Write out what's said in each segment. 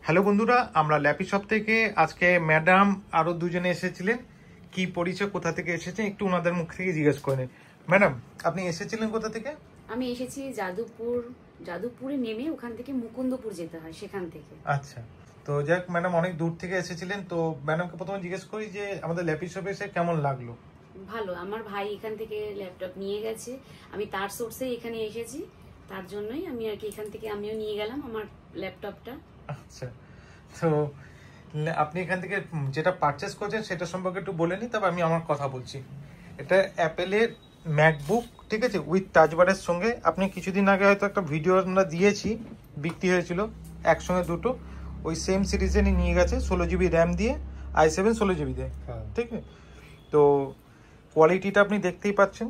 Hello বন্ধুরা, আমরা lappy shop থেকে আজকে ম্যাডাম আরো দুজনে এসেছিলেন। কি পরিচয়, কোথা থেকে এসেছেন একটু ওনাদের মুখ থেকে জিজ্ঞেস করে নিন। ম্যাডাম, আপনি এসেছিলেন কোথা থেকে? আমি এসেছি যাদবপুরে নেমে ওখান থেকে মুকুন্দপুর যেতে হয়, সেখান থেকে। আচ্ছা, তো যাক ম্যাডাম অনেক দূর থেকে এসেছিলেন, তো ম্যাডামকে প্রথমে জিজ্ঞেস করি যে আমাদের ল্যাপি শপে এসে কেমন লাগলো। ভালো, আমার ভাই এখান থেকে ল্যাপটপ নিয়ে গেছে, আমি তার সোর্সে এখানে এসেছি, তার জন্যই আমি আর কি এখান থেকে আমিও নিয়ে গেলাম আমার ল্যাপটপটা। আচ্ছা, তো আপনি এখান থেকে যেটা পারচেস করছেন সেটা সম্পর্কে একটু বলে নিই, তবে আমি আমার কথা বলছি। এটা অ্যাপেলের ম্যাকবুক, ঠিক আছে, উইথ টাচবারের সঙ্গে। আপনি কিছুদিন আগে হয়তো একটা ভিডিও আমরা দিয়েছি, বিক্রি হয়েছিল একসঙ্গে দুটো, ওই সেম সিরিজেরই নিয়ে গেছে, 16 GB র্যাম দিয়ে, i7 16 GB দিয়ে, ঠিক আছে। তো কোয়ালিটিটা আপনি দেখতেই পাচ্ছেন,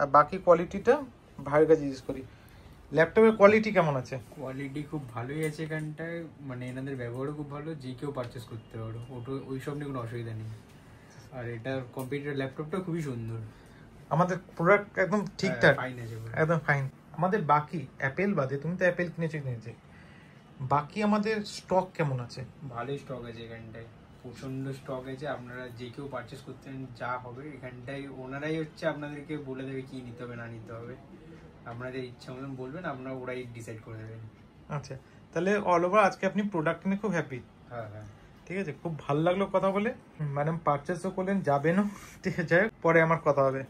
আর বাকি কোয়ালিটিটা ভাইয়ের কাছে জিজ্ঞেস করি। ল্যাপটপের কোয়ালিটি কেমন আছে? কোয়ালিটি খুব ভালোই আছে এখানটায়, মানে এনাদের ব্যবহারও খুব ভালো, যে কেউ পারচেস করতে পারো, ওই সব নিয়ে কোনো অসুবিধা নেই। আর এটার কম্পিউটার ল্যাপটপটা খুবই সুন্দর, আমাদের প্রোডাক্ট একদম ঠিকঠাক, ফাইন আছে, একদম ফাইন। আমাদের বাকি অ্যাপেল বাদে, তুমি তো অ্যাপেল কিনেছে, বাকি আমাদের স্টক কেমন আছে? ভালোই স্টক আছে এখানটায়, প্রচন্ড স্টক আছে। আপনারা যে কেউ পারচেস করতেন যা হবে এখানটায়, ওনারাই হচ্ছে আপনাদেরকে বলে দেবে কি নিতে হবে না নিতে হবে, আপনাদের ইচ্ছা মতন বলবেন, আপনারা ওরাই ডিসাইড করে দেবেন। আচ্ছা, তাহলে অল ওভার আজকে আপনি প্রোডাক্ট নিয়ে খুব হ্যাপি? হ্যাঁ হ্যাঁ, ঠিক আছে, খুব ভালো লাগলো কথা বলে। ম্যাডাম পারচেসও করলেন, যাবেনও, ঠিক আছে, পরে আমার কথা হবে।